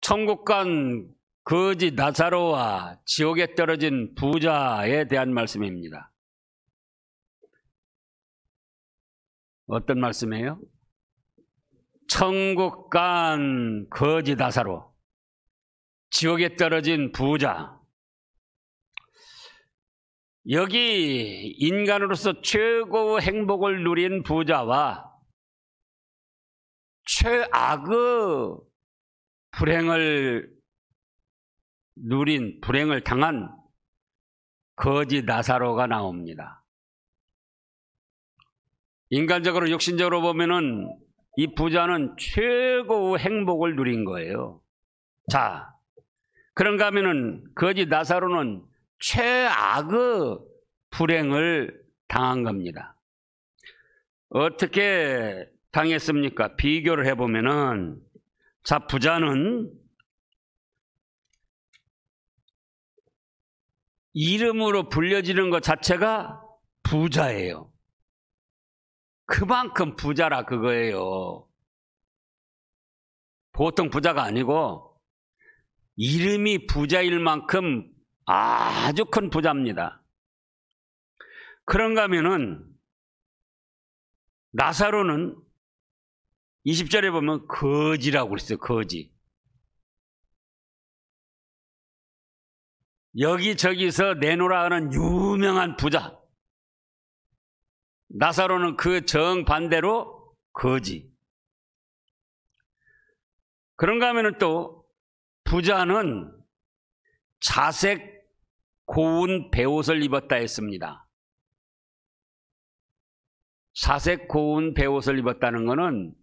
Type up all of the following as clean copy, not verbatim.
천국 간 거지 나사로와 지옥에 떨어진 부자에 대한 말씀입니다. 어떤 말씀이에요? 천국 간 거지 나사로, 지옥에 떨어진 부자. 여기 인간으로서 최고의 행복을 누린 부자와 최악의 불행을 당한 거지 나사로가 나옵니다. 인간적으로 육신적으로 보면은 이 부자는 최고의 행복을 누린 거예요. 자, 그런가 하면은 거지 나사로는 최악의 불행을 당한 겁니다. 어떻게 당했습니까? 비교를 해보면은, 자, 부자는 이름으로 불려지는 것 자체가 부자예요. 그만큼 부자라 그거예요. 보통 부자가 아니고 이름이 부자일 만큼 아주 큰 부자입니다. 그런가 하면은 나사로는 20절에 보면 거지라고 그랬어요. 거지. 여기저기서 내놓으라 하는 유명한 부자. 나사로는 그 정반대로 거지. 그런가 하면은 또 부자는 자색 고운 베옷을 입었다 했습니다. 자색 고운 베옷을 입었다는 것은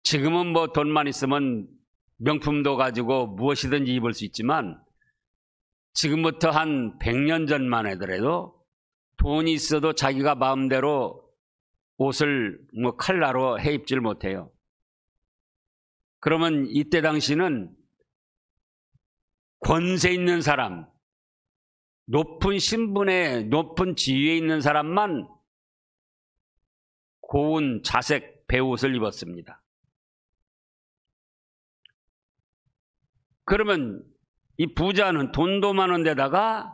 지금은 뭐 돈만 있으면 명품도 가지고 무엇이든지 입을 수 있지만 지금부터 한 100년 전만 하더라도 돈이 있어도 자기가 마음대로 옷을 뭐 칼라로 해 입질 못해요. 그러면 이때 당시는 권세 있는 사람, 높은 신분에 높은 지위에 있는 사람만 고운 자색 베옷을 입었습니다. 그러면 이 부자는 돈도 많은 데다가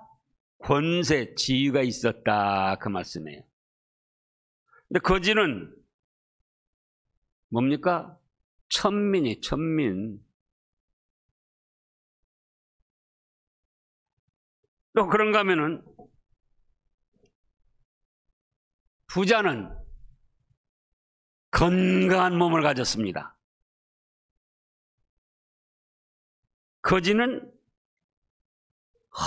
권세, 지위가 있었다 그 말씀이에요. 근데 거지는 뭡니까? 천민이 천민. 또 그런가 하면은 부자는 건강한 몸을 가졌습니다. 거지는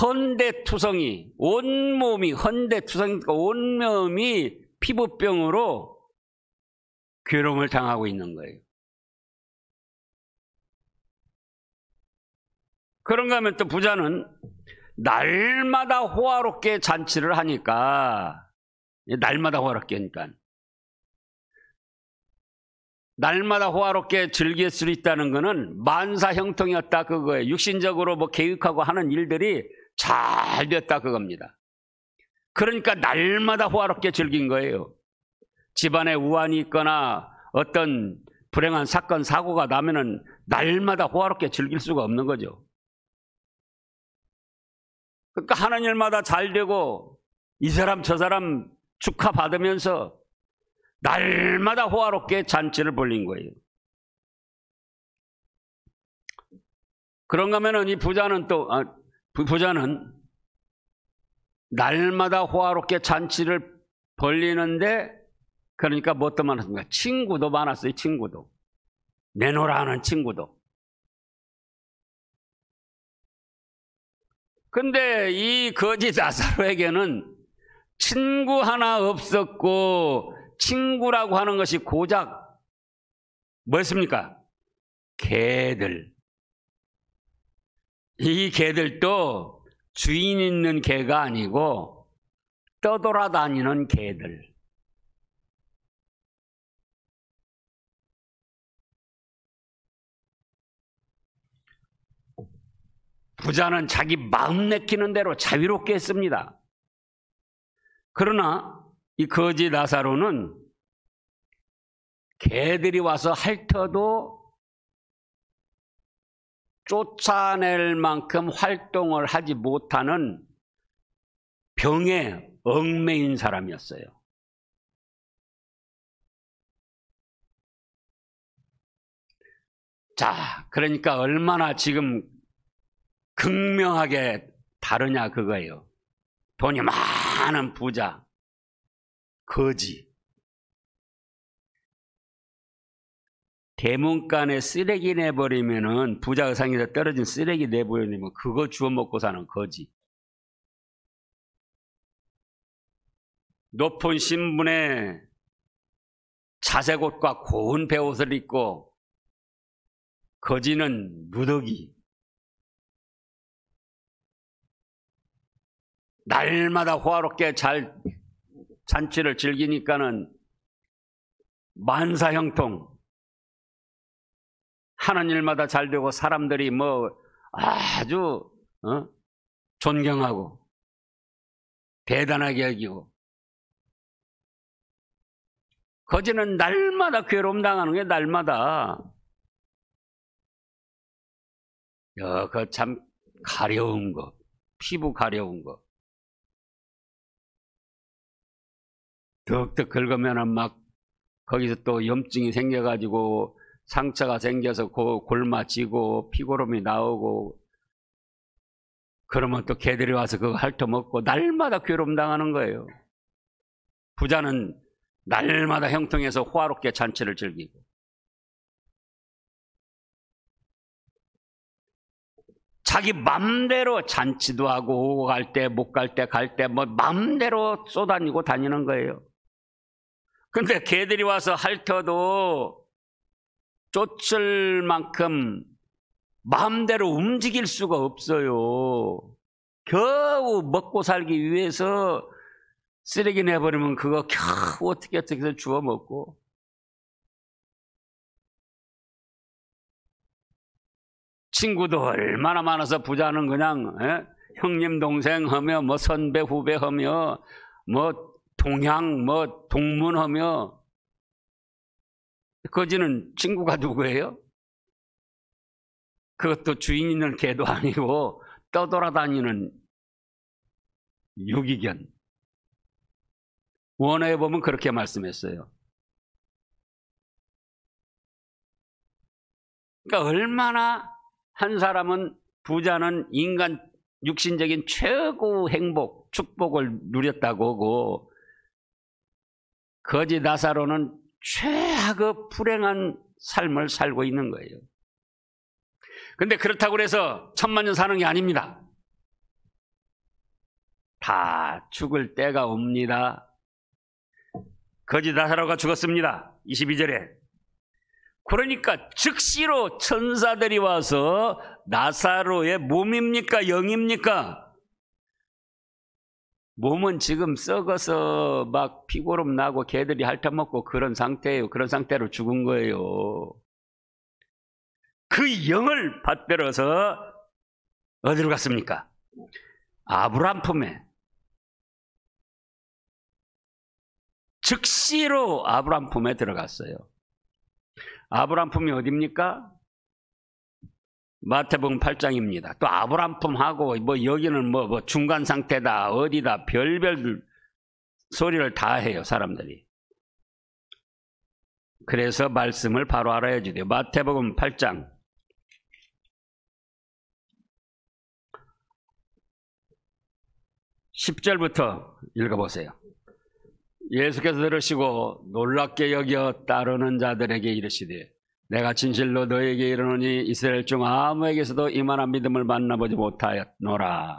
헌대투성이, 온몸이 헌대투성이니까 온몸이 피부병으로 괴로움을 당하고 있는 거예요. 그런가 하면 또 부자는 날마다 호화롭게 잔치를 하니까, 날마다 호화롭게 하니까, 날마다 호화롭게 즐길 수 있다는 것은 만사형통이었다 그거예요. 육신적으로 뭐 계획하고 하는 일들이 잘 됐다 그겁니다. 그러니까 날마다 호화롭게 즐긴 거예요. 집안에 우환이 있거나 어떤 불행한 사건, 사고가 나면은 날마다 호화롭게 즐길 수가 없는 거죠. 그러니까 하는 일마다 잘 되고 이 사람 저 사람 축하받으면서 날마다 호화롭게 잔치를 벌린 거예요. 그런가 하면은 이 부자는 부자는 날마다 호화롭게 잔치를 벌리는데 그러니까 뭣도 많았습니까? 친구도 많았어요. 친구도. 내놓으라 하는 친구도. 근데 이 거지 나사로에게는 친구 하나 없었고 친구라고 하는 것이 고작 뭐였습니까? 개들. 이 개들도 주인 있는 개가 아니고 떠돌아다니는 개들. 부자는 자기 마음 내키는 대로 자유롭게 했습니다. 그러나 이 거지 나사로는 개들이 와서 핥아도 쫓아낼 만큼 활동을 하지 못하는 병에 얽매인 사람이었어요. 자, 그러니까 얼마나 지금 극명하게 다르냐 그거예요. 돈이 많은 부자, 거지. 대문간에 쓰레기 내버리면은 부자 의상에서 떨어진 쓰레기 내버리면 그거 주워 먹고 사는 거지. 높은 신분에 자색 옷과 고운 베옷을 입고 거지는 누더기. 날마다 호화롭게 잘 잔치를 즐기니까는 만사형통. 하는 일마다 잘 되고 사람들이 뭐 아주 존경하고 대단하게 여기고, 거지는 날마다 괴로움 당하는 게 날마다. 그 참 가려운 거, 피부 가려운 거. 덕덕 긁으면은 막 거기서 또 염증이 생겨가지고 상처가 생겨서 골마지고 피고름이 나오고, 그러면 또 개들이 와서 그거 핥아먹고 날마다 괴로움 당하는 거예요. 부자는 날마다 형통해서 호화롭게 잔치를 즐기고, 자기 맘대로 잔치도 하고 오고 갈 때 못 갈 때 갈 때 뭐 맘대로 쏘다니고 다니는 거예요. 근데 개들이 와서 핥아도 쫓을 만큼 마음대로 움직일 수가 없어요. 겨우 먹고 살기 위해서 쓰레기 내버리면 그거 겨우 어떻게 해서 주워 먹고. 친구도 얼마나 많아서 부자는 그냥 형님 동생 하며 뭐 선배 후배 하며 뭐 동양 뭐 동문 하며. 거지는 친구가 누구예요? 그것도 주인 있는 개도 아니고 떠돌아다니는 유기견. 원어에 보면 그렇게 말씀했어요. 그러니까 얼마나 한 사람은, 부자는 인간 육신적인 최고 행복, 축복을 누렸다고 하고, 거지 나사로는 최악의 불행한 삶을 살고 있는 거예요. 근데 그렇다고 해서 천만년 사는 게 아닙니다. 다 죽을 때가 옵니다. 거지 나사로가 죽었습니다. 22절에. 그러니까 즉시로 천사들이 와서 나사로의 몸입니까? 영입니까? 몸은 지금 썩어서 막 피고름 나고 개들이 핥아먹고 그런 상태예요. 그런 상태로 죽은 거예요. 그 영을 받들어서 어디로 갔습니까? 아브람 품에. 즉시로 아브람 품에 들어갔어요. 아브람 품이 어디입니까? 마태복음 8장입니다. 또 아브람 품하고 뭐 여기는 뭐 중간 상태다 어디다 별별 소리를 다 해요 사람들이. 그래서 말씀을 바로 알아야지 돼요. 마태복음 8장 10절부터 읽어보세요. 예수께서 들으시고 놀랍게 여겨 따르는 자들에게 이르시되, 내가 진실로 너에게 이르노니 이스라엘 중 아무에게서도 이만한 믿음을 만나보지 못하였노라.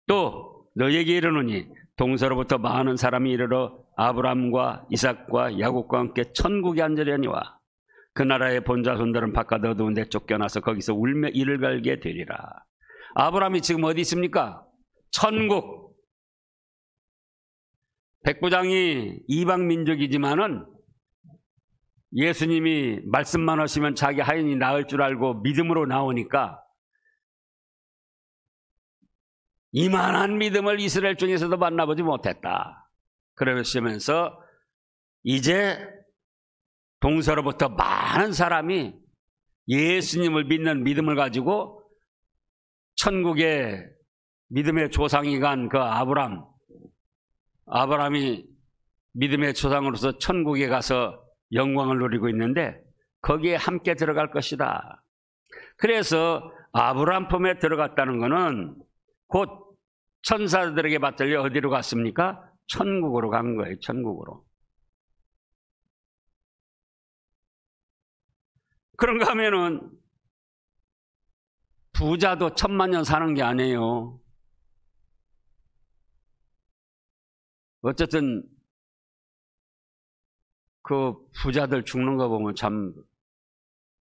또 너에게 이르노니 동서로부터 많은 사람이 이르러 아브람과 이삭과 야곱과 함께 천국에 앉으려니와 그 나라의 본자손들은 바깥 어두운 데 쫓겨나서 거기서 울며 이를 갈게 되리라. 아브람이 지금 어디 있습니까? 천국. 백부장이 이방 민족이지만은 예수님이 말씀만 하시면 자기 하인이 나을 줄 알고 믿음으로 나오니까 이만한 믿음을 이스라엘 중에서도 만나보지 못했다. 그러시면서 이제 동서로부터 많은 사람이 예수님을 믿는 믿음을 가지고 천국에 믿음의 조상이 간 그 아브라함이 믿음의 조상으로서 천국에 가서 영광을 누리고 있는데 거기에 함께 들어갈 것이다. 그래서 아브라함 품에 들어갔다는 것은 곧 천사들에게 받들려 어디로 갔습니까? 천국으로 간 거예요. 천국으로. 그런가 하면은 부자도 천만년 사는 게 아니에요. 어쨌든 그 부자들 죽는 거 보면 참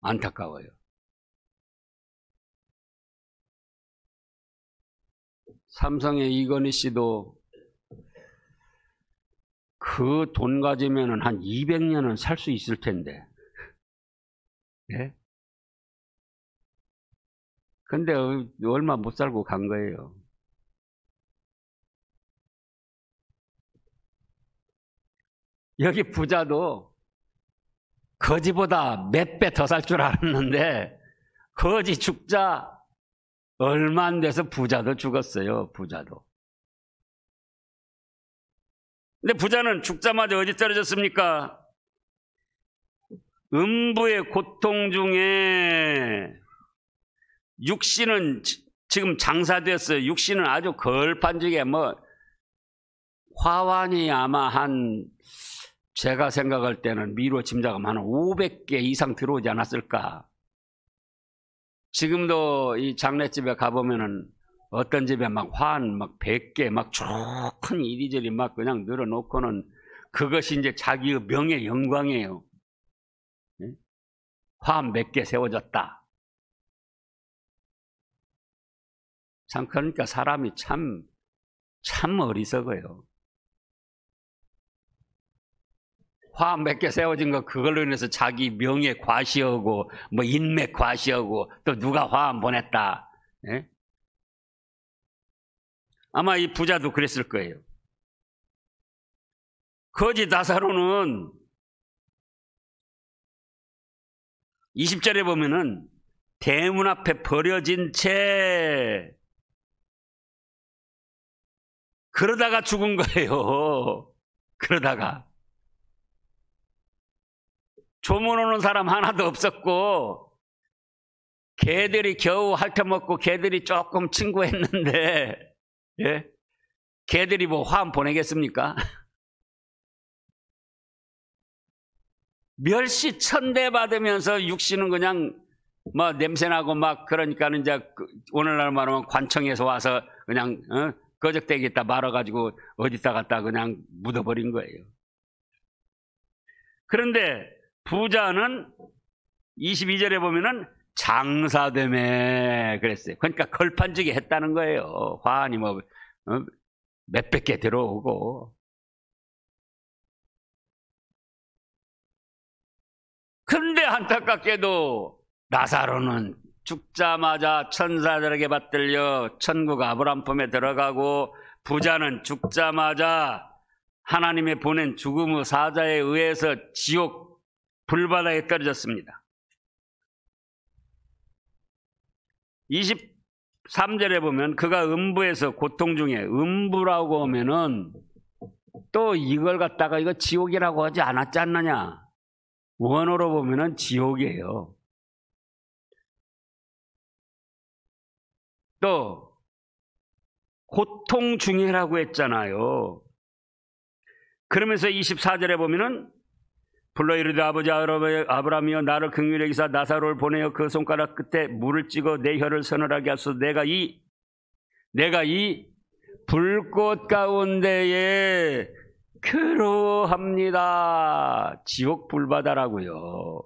안타까워요. 삼성의 이건희 씨도 그 돈 가지면 한 200년은 살 수 있을 텐데. 예? 근데 얼마 못 살고 간 거예요. 여기 부자도 거지보다 몇 배 더 살 줄 알았는데 거지 죽자 얼마 안 돼서 부자도 죽었어요. 부자도. 근데 부자는 죽자마자 어디 떨어졌습니까? 음부의 고통 중에 육신은 지금 장사됐어요. 육신은 아주 걸판지게 화환이 아마 제가 생각할 때는 미로 짐작하면 한 500개 이상 들어오지 않았을까. 지금도 이 장례집에 가보면은 어떤 집에 화환 100개 쭉 큰 이리저리 그냥 늘어놓고는 그것이 이제 자기의 명예 영광이에요. 화환 몇 개 세워졌다. 참 그러니까 사람이 참 어리석어요. 화환 몇 개 세워진 거 그걸로 인해서 자기 명예 과시하고 인맥 과시하고 또 누가 화환 보냈다. 예? 아마 이 부자도 그랬을 거예요. 거지 나사로는 20절에 보면은 대문 앞에 버려진 채 그러다가 죽은 거예요. 그러다가 조문 오는 사람 하나도 없었고 개들이 겨우 핥아먹고 개들이 조금 친구했는데 예? 개들이 화환 보내겠습니까? 멸시 천대 받으면서 육신은 그냥 냄새나고 그러니까는 이제 오늘날 말하면 관청에서 와서 그냥 거적대기에다 말아가지고 어디다 갖다 그냥 묻어버린 거예요. 그런데 부자는 22절에 보면은 장사되매 그랬어요. 그러니까 걸판지게 했다는 거예요. 화환이 몇백 개 들어오고. 그런데 안타깝게도 나사로는 죽자마자 천사들에게 받들려 천국 아브라함 품에 들어가고 부자는 죽자마자 하나님의 보낸 죽음의 사자에 의해서 지옥 불바다에 떨어졌습니다. 23절에 보면 그가 음부에서 고통 중에 음부라고 하면은 또 이걸 갖다가 이거 지옥이라고 하지 않았지 않느냐. 원어로 보면은 지옥이에요. 또 고통 중이라고 했잖아요. 그러면서 24절에 보면은 불러 이르되 아버지 아브라함이여 나를 긍휼히 여기사 나사로를 보내어 그 손가락 끝에 물을 찍어 내 혀를 서늘하게 하소서. 내가 이 불꽃 가운데에 괴로워합니다. 지옥 불바다라고요.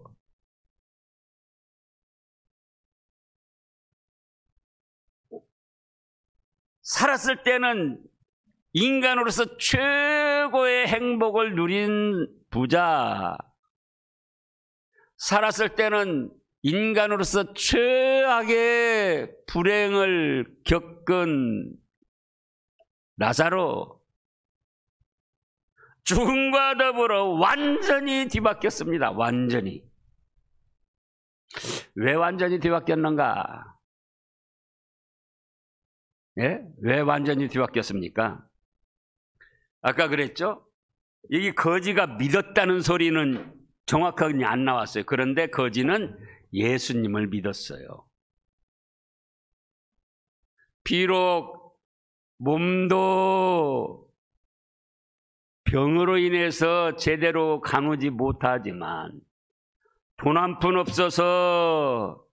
살았을 때는 인간으로서 최고의 행복을 누린 부자, 살았을 때는 인간으로서 최악의 불행을 겪은 나사로, 죽음과 더불어 완전히 뒤바뀌었습니다. 완전히. 왜 완전히 뒤바뀌었는가? 예? 왜 완전히 뒤바뀌었습니까? 아까 그랬죠? 이 거지가 믿었다는 소리는 정확하게 안 나왔어요. 그런데 거지는 예수님을 믿었어요. 비록 몸도 병으로 인해서 제대로 가누지 못하지만 돈 한 푼 없어서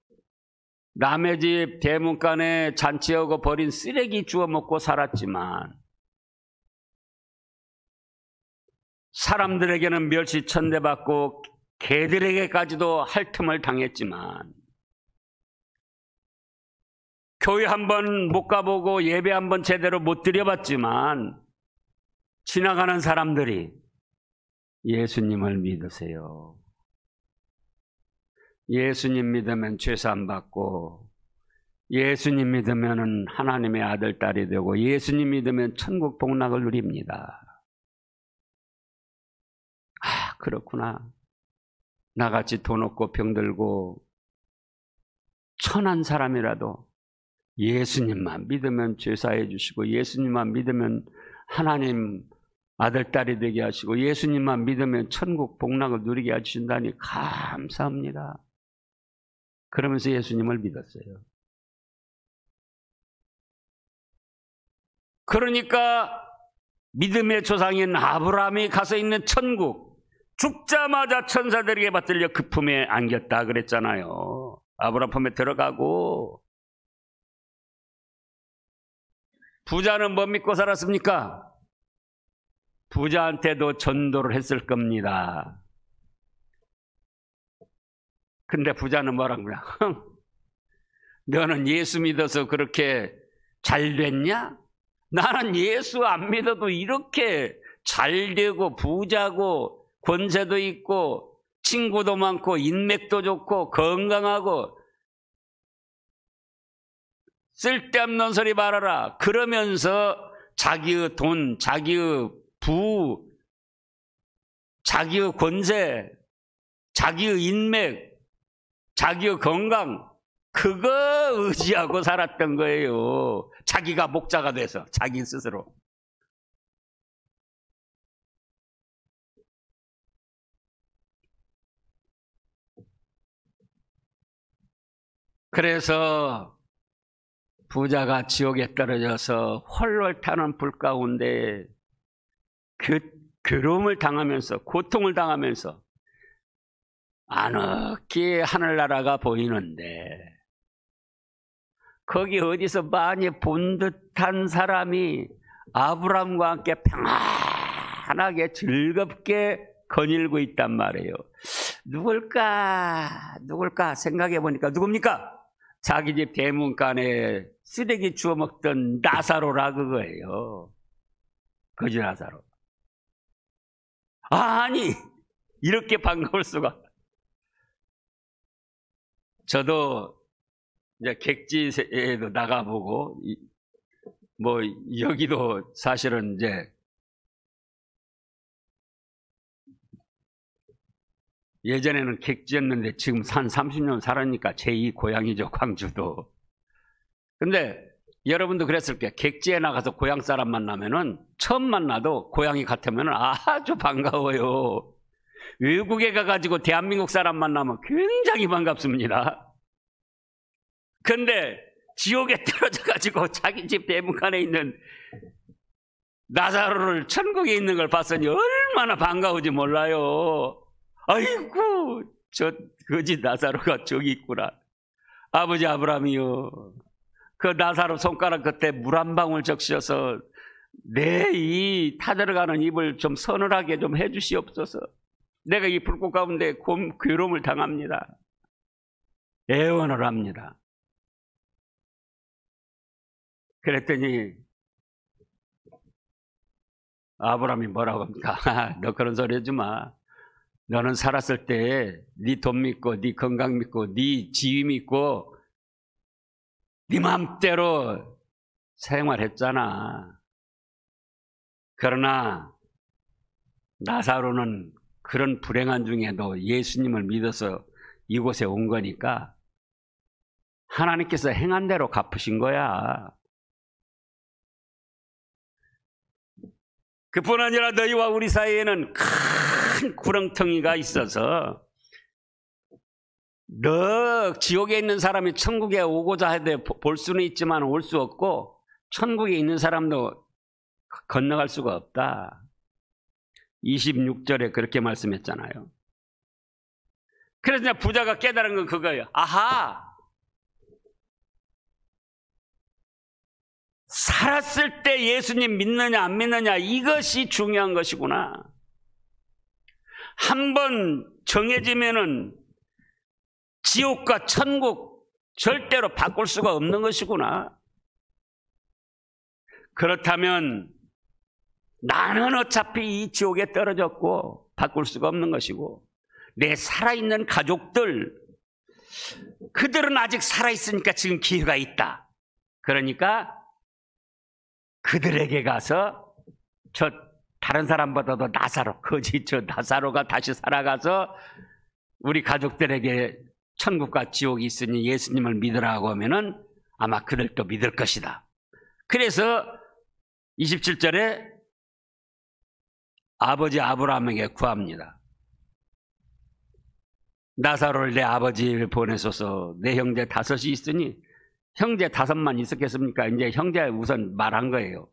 남의 집 대문간에 잔치하고 버린 쓰레기 주워 먹고 살았지만 사람들에게는 멸시천대받고 개들에게까지도 핥음을 당했지만 교회 한번 못 가보고 예배 한번 제대로 못 드려봤지만 지나가는 사람들이 예수님을 믿으세요. 예수님 믿으면 죄사함 받고 예수님 믿으면 하나님의 아들, 딸이 되고 예수님 믿으면 천국 복락을 누립니다. 아, 그렇구나. 나같이 돈 없고 병들고 천한 사람이라도 예수님만 믿으면 죄사해 주시고 예수님만 믿으면 하나님 아들, 딸이 되게 하시고 예수님만 믿으면 천국 복락을 누리게 해주신다니 감사합니다. 그러면서 예수님을 믿었어요. 그러니까 믿음의 조상인 아브라함이 가서 있는 천국, 죽자마자 천사들에게 받들려 그 품에 안겼다 그랬잖아요. 아브라함 품에 들어가고. 부자는 뭐 믿고 살았습니까? 부자한테도 전도를 했을 겁니다. 근데 부자는 뭐라고 그래? 너는 예수 믿어서 그렇게 잘 됐냐? 나는 예수 안 믿어도 이렇게 잘 되고 부자고 권세도 있고 친구도 많고 인맥도 좋고 건강하고 쓸데없는 소리 말아라. 그러면서 자기의 돈, 자기의 부, 자기의 권세, 자기의 인맥, 자기의 건강, 그거 의지하고 살았던 거예요. 자기가 목자가 돼서, 자기 스스로. 그래서 부자가 지옥에 떨어져서 헐헐 타는 불 가운데 괴로움을 당하면서 고통을 당하면서 아늑히 하늘나라가 보이는데 거기 어디서 많이 본 듯한 사람이 아브라함과 함께 평안하게 즐겁게 거닐고 있단 말이에요. 누굴까 생각해 보니까 누굽니까? 자기 집 대문간에 쓰레기 주워 먹던 나사로라 그거예요. 거지 나사로. 아니 이렇게 반가울 수가. 저도 이제 객지에도 나가보고 뭐 여기도 사실은 이제 예전에는 객지였는데 지금 한 30년 살았으니까 제2 고향이죠, 광주도. 근데 여러분도 그랬을 거예요. 객지에 나가서 고향 사람 만나면은 처음 만나도 고향이 같으면 아주 반가워요. 외국에 가가지고 대한민국 사람 만나면 굉장히 반갑습니다. 근데 지옥에 떨어져가지고 자기 집 대문간에 있는 나사로를 천국에 있는 걸 봤으니 얼마나 반가운지 몰라요. 아이고, 저 거지 나사로가 저기 있구나. 아버지 아브라함이요, 그 나사로 손가락 끝에 물 한 방울 적셔서 내 이 타들어가는 입을 좀 서늘하게 좀 해주시옵소서. 내가 이 불꽃 가운데 괴로움을 당합니다. 애원을 합니다. 그랬더니 아브라함이 뭐라고 합니까? 너 그런 소리 하지 마. 너는 살았을 때 네 돈 믿고 네 건강 믿고 네 지위 믿고 네 마음대로 생활했잖아. 그러나 나사로는 그런 불행한 중에도 예수님을 믿어서 이곳에 온 거니까 하나님께서 행한 대로 갚으신 거야. 그뿐 아니라 너희와 우리 사이에는 큰 구렁텅이가 있어서 너 지옥에 있는 사람이 천국에 오고자 해도 볼 수는 있지만 올 수 없고 천국에 있는 사람도 건너갈 수가 없다. 26절에 그렇게 말씀했잖아요. 그래서 부자가 깨달은 건 그거예요. 아하! 살았을 때 예수님 믿느냐 안 믿느냐 이것이 중요한 것이구나. 한번 정해지면은 지옥과 천국 절대로 바꿀 수가 없는 것이구나. 그렇다면 나는 어차피 이 지옥에 떨어졌고 바꿀 수가 없는 것이고 내 살아있는 가족들 그들은 아직 살아있으니까 지금 기회가 있다. 그러니까 그들에게 가서 저 다른 사람보다도 나사로 거짓 저 나사로가 다시 살아가서 우리 가족들에게 천국과 지옥이 있으니 예수님을 믿으라고 하면은 아마 그들도 믿을 것이다. 그래서 27절에 아버지 아브라함에게 구합니다. 나사로를 내 아버지를 보내소서. 내 형제 5이 있으니 형제 5만 있었겠습니까? 이제 형제 우선 말한 거예요.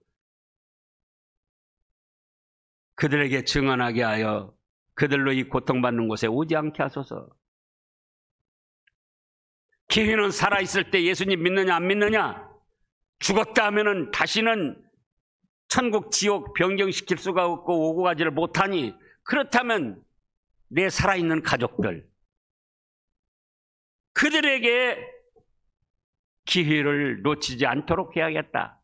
그들에게 증언하게 하여 그들로 이 고통받는 곳에 오지 않게 하소서. 기회는 살아있을 때 예수님 믿느냐 안 믿느냐? 죽었다 하면은 다시는 천국 지옥 변경시킬 수가 없고 오고 가지를 못하니 그렇다면 내 살아있는 가족들 그들에게 기회를 놓치지 않도록 해야겠다.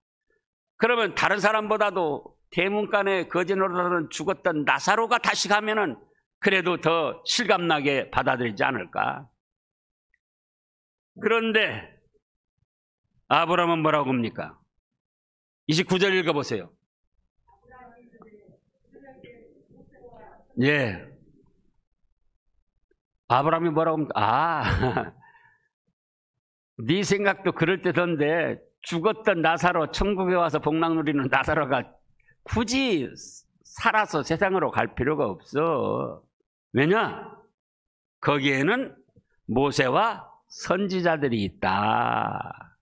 그러면 다른 사람보다도 대문간에 거지 노릇하는 죽었던 나사로가 다시 가면은 그래도 더 실감나게 받아들이지 않을까. 그런데 아브라함은 뭐라고 합니까? 29절 읽어보세요. 예. 아브라함이 뭐라고 합니까? 네 생각도 그럴듯한데 죽었던 나사로 천국에 와서 복락 누리는 나사로가 굳이 살아서 세상으로 갈 필요가 없어. 왜냐? 거기에는 모세와 선지자들이 있다.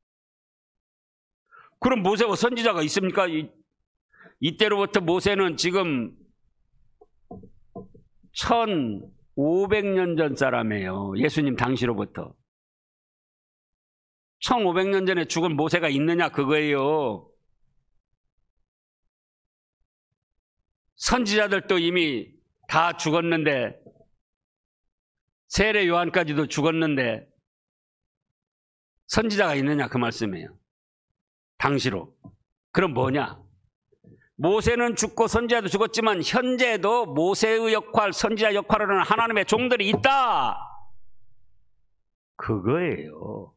그럼 모세와 선지자가 있습니까? 이때로부터 모세는 지금 1500년 전 사람이에요. 예수님 당시로부터. 1500년 전에 죽은 모세가 있느냐 그거예요. 선지자들도 이미 다 죽었는데 세례 요한까지도 죽었는데 선지자가 있느냐 그 말씀이에요. 당시로. 그럼 뭐냐? 모세는 죽고 선지자도 죽었지만 현재도 모세의 역할, 선지자 역할을 하는 하나님의 종들이 있다. 그거예요.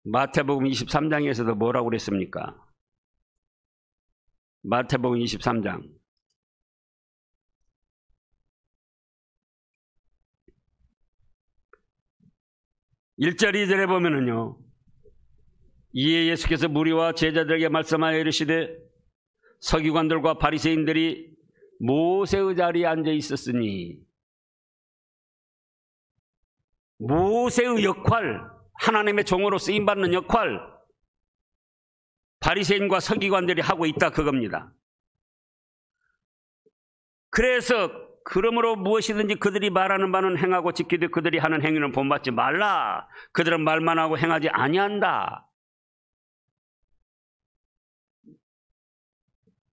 마태복음 23장에서도 뭐라고 그랬습니까? 마태복음 23장 1절 2절에 보면은요, 이에 예수께서 무리와 제자들에게 말씀하여 이르시되 서기관들과 바리새인들이 모세의 자리에 앉아 있었으니, 모세의 역할, 하나님의 종으로 쓰임받는 역할 바리새인과 서기관들이 하고 있다 그겁니다. 그래서 그러므로 무엇이든지 그들이 말하는 바는 행하고 지키되 그들이 하는 행위는 본받지 말라. 그들은 말만 하고 행하지 아니한다.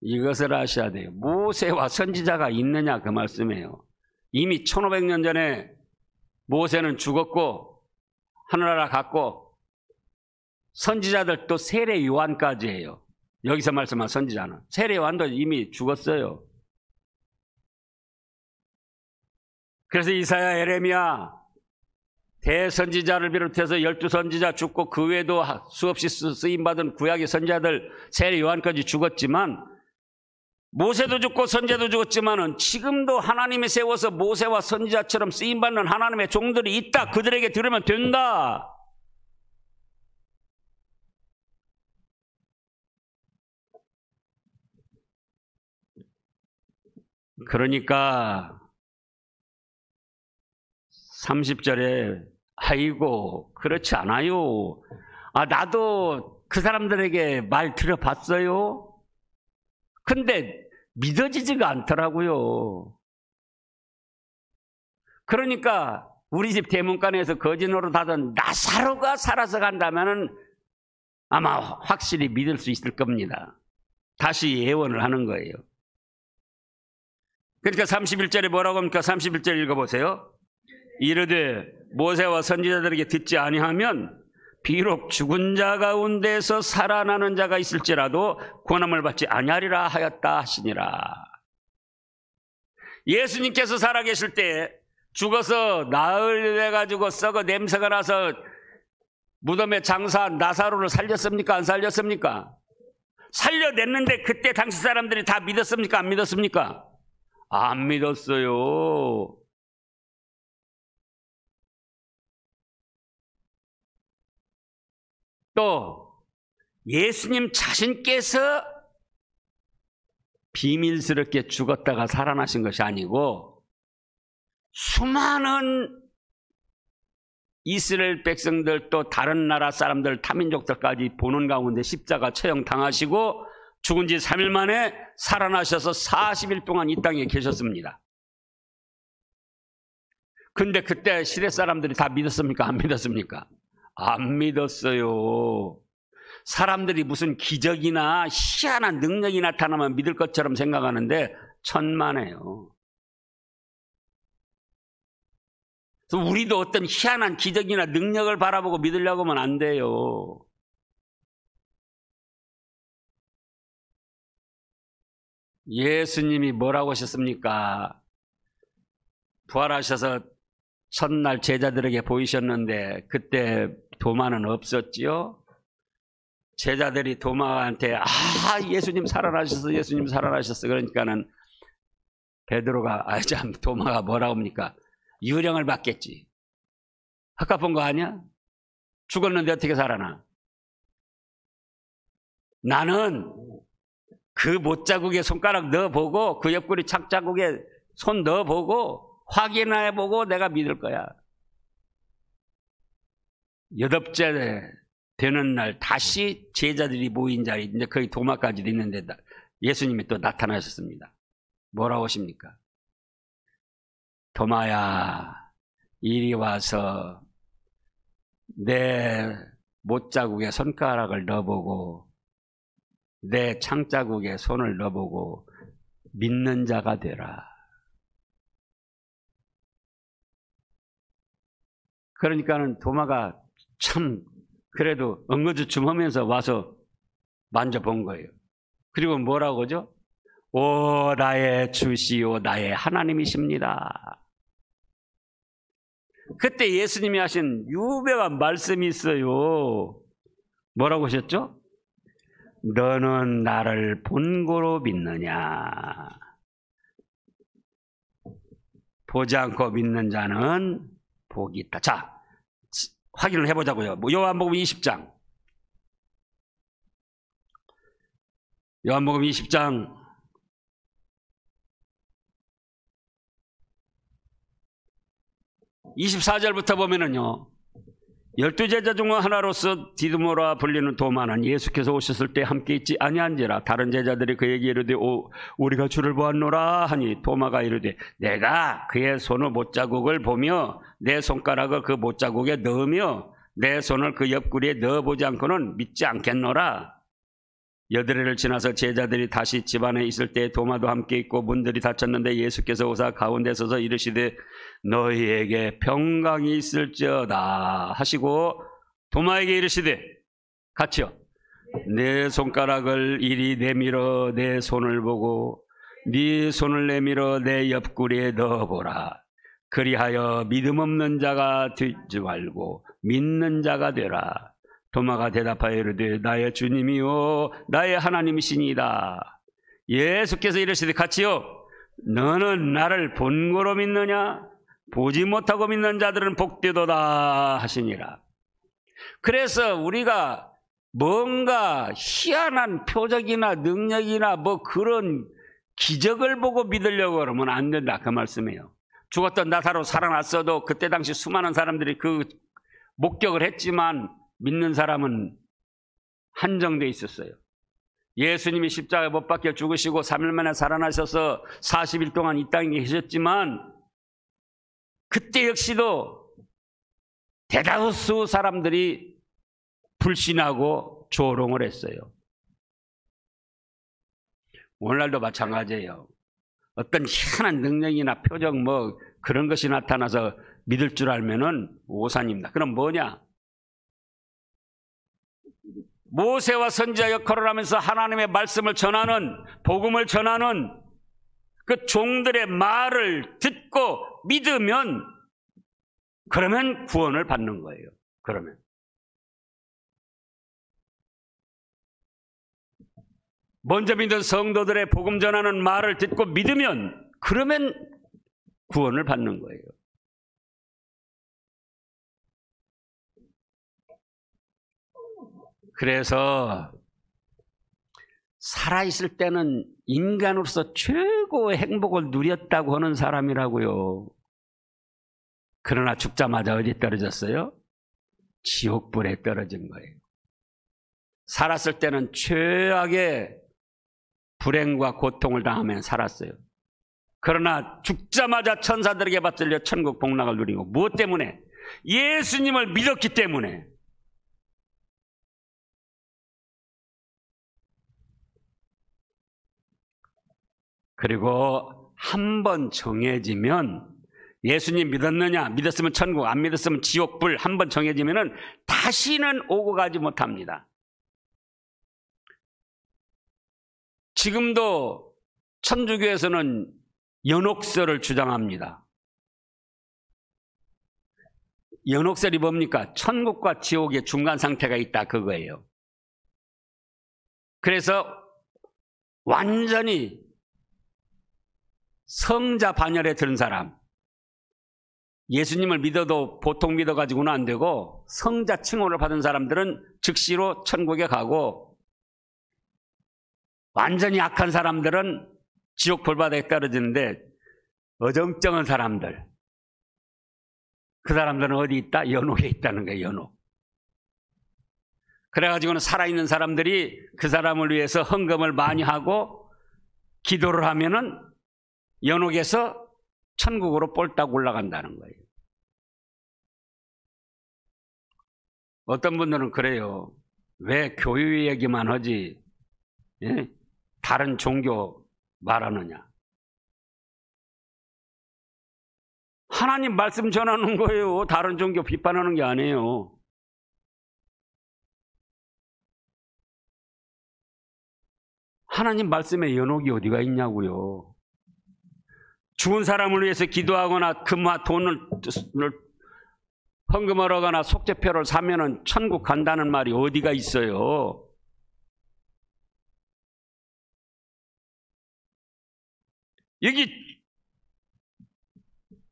이것을 아셔야 돼요. 모세와 선지자가 있느냐 그 말씀이에요. 이미 1500년 전에 모세는 죽었고 하늘나라 갔고 선지자들도 세례 요한까지예요. 여기서 말씀한 선지자는 세례 요한도 이미 죽었어요. 그래서 이사야, 에레미야 대선지자를 비롯해서 12선지자 죽고 그 외에도 수없이 쓰임받은 구약의 선지자들 세례 요한까지 죽었지만 모세도 죽고 선지자도 죽었지만은 지금도 하나님이 세워서 모세와 선지자처럼 쓰임받는 하나님의 종들이 있다. 그들에게 들으면 된다. 그러니까 30절에 아이고 그렇지 않아요. 나도 그 사람들에게 말 들어봤어요. 근데 믿어지지가 않더라고요. 그러니까 우리 집 대문간에서 거지 노릇하던 나사로가 살아서 간다면 아마 확실히 믿을 수 있을 겁니다. 다시 예언을 하는 거예요. 그러니까 31절에 뭐라고 합니까? 31절 읽어보세요. 이르되 모세와 선지자들에게 듣지 아니하면 비록 죽은 자 가운데서 살아나는 자가 있을지라도 권함을 받지 아니하리라 하였다 하시니라. 예수님께서 살아계실 때 죽어서 나흘 돼가지고 썩어 냄새가 나서 무덤에 장사한 나사로를 살렸습니까? 안 살렸습니까? 살려냈는데 그때 당시 사람들이 다 믿었습니까? 안 믿었습니까? 안 믿었어요. 또 예수님 자신께서 비밀스럽게 죽었다가 살아나신 것이 아니고 수많은 이스라엘 백성들 또 다른 나라 사람들 타민족들까지 보는 가운데 십자가 처형 당하시고 죽은 지 3일 만에 살아나셔서 40일 동안 이 땅에 계셨습니다. 근데 그때 시대 사람들이 다 믿었습니까? 안 믿었습니까? 안 믿었어요. 사람들이 무슨 기적이나 희한한 능력이 나타나면 믿을 것처럼 생각하는데 천만에요. 그래서 우리도 어떤 희한한 기적이나 능력을 바라보고 믿으려고 하면 안 돼요. 예수님이 뭐라고 하셨습니까? 부활하셔서 첫날 제자들에게 보이셨는데 그때 도마는 없었지요? 제자들이 도마한테 예수님 살아나셨어, 예수님 살아나셨어. 그러니까는 베드로가 참 도마가 뭐라고 합니까? 유령을 받겠지. 아까 본 거 아니야? 죽었는데 어떻게 살아나? 나는 그 못자국에 손가락 넣어보고 그 옆구리 착자국에 손 넣어보고 확인해보고 내가 믿을 거야. 8째 되는 날 다시 제자들이 모인 자리, 이제 거의 도마까지도 있는데 예수님이 또 나타나셨습니다. 뭐라고 하십니까? 도마야, 이리 와서 내 못자국에 손가락을 넣어보고 내 창자국에 손을 넣어보고 믿는 자가 되라. 그러니까는 도마가 참 그래도 엉거주춤하면서 와서 만져본 거예요. 그리고 뭐라고 하죠? 오 나의 주시오 나의 하나님이십니다. 그때 예수님이 하신 유명한 말씀이 있어요. 뭐라고 하셨죠? 너는 나를 본고로 믿느냐? 보지 않고 믿는 자는 복이 있다. 자, 확인을 해보자고요. 요한복음 20장. 요한복음 20장 24절부터 보면은요, 12제자 중 하나로서 디두모라 불리는 도마는 예수께서 오셨을 때 함께 있지 아니한지라. 다른 제자들이 그에게 이르되 우리가 주를 보았노라 하니 도마가 이르되 내가 그의 손의 못자국을 보며 내 손가락을 그 못자국에 넣으며 내 손을 그 옆구리에 넣어보지 않고는 믿지 않겠노라. 8일을 지나서 제자들이 다시 집안에 있을 때 도마도 함께 있고 문들이 닫혔는데 예수께서 오사 가운데 서서 이르시되 너희에게 평강이 있을지어다 하시고 도마에게 이르시되 같이요. 내 손가락을 이리 내밀어 내 손을 보고 네 손을 내밀어 내 옆구리에 넣어보라. 그리하여 믿음 없는 자가 되지 말고 믿는 자가 되라. 도마가 대답하여 이르되 나의 주님이요 나의 하나님이시니이다. 예수께서 이르시되 같이요 너는 나를 본고로 믿느냐 보지 못하고 믿는 자들은 복되도다 하시니라. 그래서 우리가 뭔가 희한한 표적이나 능력이나 뭐 그런 기적을 보고 믿으려고 그러면 안 된다 그 말씀이에요. 죽었던 나사로 살아났어도 그때 당시 수많은 사람들이 그 목격을 했지만 믿는 사람은 한정돼 있었어요. 예수님이 십자가에 못 박혀 죽으시고 3일 만에 살아나셔서 40일 동안 이 땅에 계셨지만 그때 역시도 대다수 사람들이 불신하고 조롱을 했어요. 오늘날도 마찬가지예요. 어떤 희한한 능력이나 표적 뭐 그런 것이 나타나서 믿을 줄 알면은 오산입니다. 그럼 뭐냐? 모세와 선지자 역할을 하면서 하나님의 말씀을 전하는 복음을 전하는 그 종들의 말을 듣고 믿으면 그러면 구원을 받는 거예요. 그러면 먼저 믿은 성도들의 복음 전하는 말을 듣고 믿으면 그러면 구원을 받는 거예요. 그래서 살아있을 때는 인간으로서 최고의 행복을 누렸다고 하는 사람이라고요. 그러나 죽자마자 어디 떨어졌어요? 지옥불에 떨어진 거예요. 살았을 때는 최악의 불행과 고통을 당하며 살았어요. 그러나 죽자마자 천사들에게 받들려 천국 복락을 누리고 무엇 때문에? 예수님을 믿었기 때문에. 그리고 한 번 정해지면 예수님 믿었느냐? 믿었으면 천국, 안 믿었으면 지옥불 한 번 정해지면 다시는 오고 가지 못합니다. 지금도 천주교에서는 연옥설을 주장합니다. 연옥설이 뭡니까? 천국과 지옥의 중간 상태가 있다 그거예요. 그래서 완전히 성자 반열에 든 사람, 예수님을 믿어도 보통 믿어가지고는 안 되고 성자 칭호를 받은 사람들은 즉시로 천국에 가고 완전히 악한 사람들은 지옥 불바다에 떨어지는데 어정쩡한 사람들, 그 사람들은 어디 있다? 연옥에 있다는 거예요. 연옥. 그래가지고는 살아있는 사람들이 그 사람을 위해서 헌금을 많이 하고 기도를 하면은 연옥에서 천국으로 꼴딱 올라간다는 거예요. 어떤 분들은 그래요. 왜 교회 얘기만 하지? 예? 다른 종교 말하느냐? 하나님 말씀 전하는 거예요. 다른 종교 비판하는 게 아니에요. 하나님 말씀에 연옥이 어디가 있냐고요. 죽은 사람을 위해서 기도하거나 금화 돈을 헌금을 하거나 속죄표를 사면은 천국 간다는 말이 어디가 있어요? 여기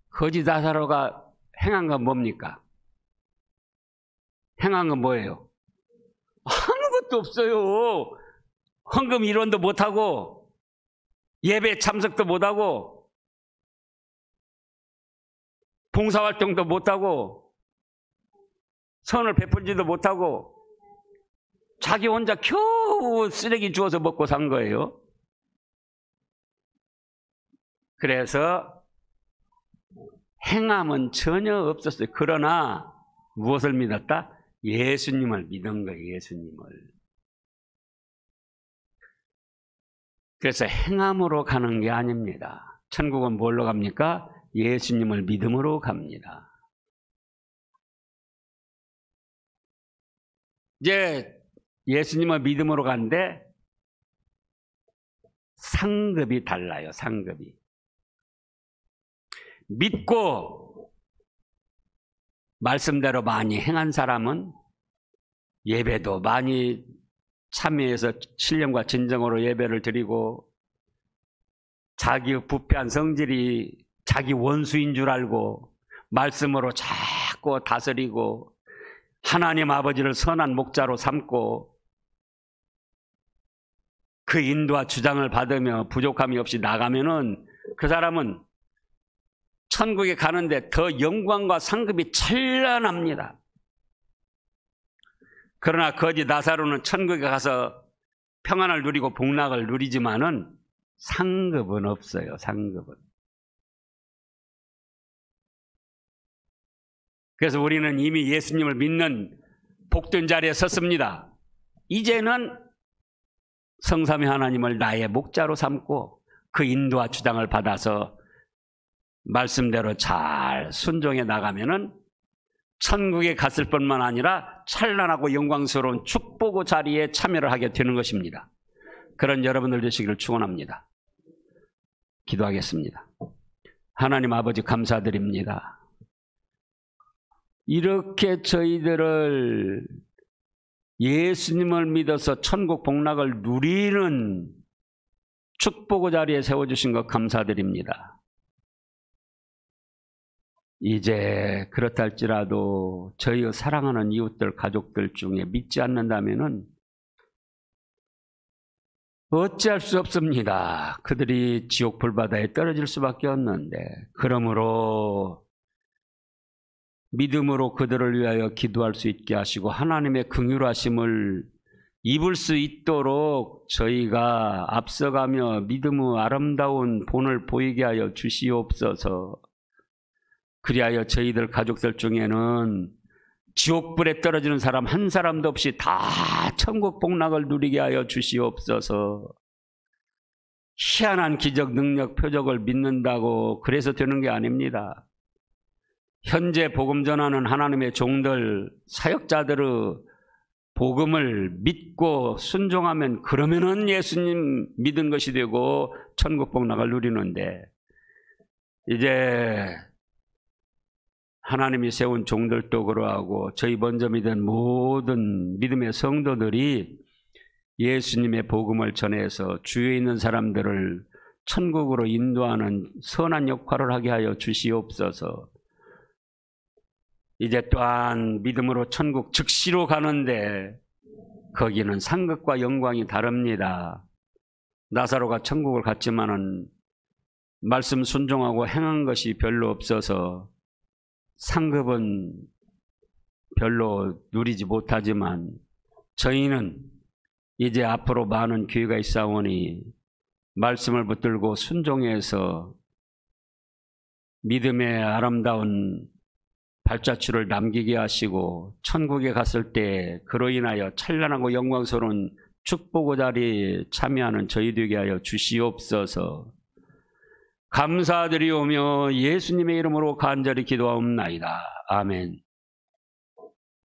거지 나사로가 행한 건 뭡니까? 행한 건 뭐예요? 아무것도 없어요. 헌금 일원도 못하고 예배 참석도 못하고 봉사활동도 못하고 선을 베풀지도 못하고 자기 혼자 겨우 쓰레기 주워서 먹고 산 거예요. 그래서 행함은 전혀 없었어요. 그러나 무엇을 믿었다? 예수님을 믿은 거예요. 예수님을. 그래서 행함으로 가는 게 아닙니다. 천국은 뭘로 갑니까? 예수님을 믿음으로 갑니다. 이제 예수님을 믿음으로 가는데 상급이 달라요. 상급이. 믿고 말씀대로 많이 행한 사람은 예배도 많이 참여해서 신령과 진정으로 예배를 드리고 자기 부패한 성질이 자기 원수인 줄 알고 말씀으로 자꾸 다스리고 하나님 아버지를 선한 목자로 삼고 그 인도와 주장을 받으며 부족함이 없이 나가면은 그 사람은 천국에 가는데 더 영광과 상급이 찬란합니다. 그러나 거지 나사로는 천국에 가서 평안을 누리고 복락을 누리지만은 상급은 없어요. 상급은. 그래서 우리는 이미 예수님을 믿는 복된 자리에 섰습니다. 이제는 성삼위 하나님을 나의 목자로 삼고 그 인도와 주장을 받아서 말씀대로 잘 순종해 나가면은 천국에 갔을 뿐만 아니라 찬란하고 영광스러운 축복의 자리에 참여를 하게 되는 것입니다. 그런 여러분들 되시기를 축원합니다. 기도하겠습니다. 하나님 아버지 감사드립니다. 이렇게 저희들을 예수님을 믿어서 천국 복락을 누리는 축복의 자리에 세워주신 것 감사드립니다. 이제 그렇다 할지라도 저희의 사랑하는 이웃들, 가족들 중에 믿지 않는다면은 어찌할 수 없습니다. 그들이 지옥 불바다에 떨어질 수밖에 없는데, 그러므로 믿음으로 그들을 위하여 기도할 수 있게 하시고 하나님의 긍휼하심을 입을 수 있도록 저희가 앞서가며 믿음의 아름다운 본을 보이게 하여 주시옵소서. 그리하여 저희들 가족들 중에는 지옥불에 떨어지는 사람 한 사람도 없이 다 천국 복락을 누리게 하여 주시옵소서. 희한한 기적, 능력, 표적을 믿는다고 그래서 되는 게 아닙니다. 현재 복음 전하는 하나님의 종들, 사역자들의 복음을 믿고 순종하면 그러면은 예수님 믿은 것이 되고 천국 복락을 누리는데, 이제 하나님이 세운 종들도 그러하고 저희 먼저 믿은 모든 믿음의 성도들이 예수님의 복음을 전해서 주위에 있는 사람들을 천국으로 인도하는 선한 역할을 하게 하여 주시옵소서. 이제 또한 믿음으로 천국 즉시로 가는데 거기는 상급과 영광이 다릅니다. 나사로가 천국을 갔지만은 말씀 순종하고 행한 것이 별로 없어서 상급은 별로 누리지 못하지만 저희는 이제 앞으로 많은 기회가 있사오니 말씀을 붙들고 순종해서 믿음의 아름다운 발자취를 남기게 하시고 천국에 갔을 때 그로 인하여 찬란하고 영광스러운 축복의 자리에 참여하는 저희 되게 하여 주시옵소서. 감사드리오며 예수님의 이름으로 간절히 기도하옵나이다. 아멘.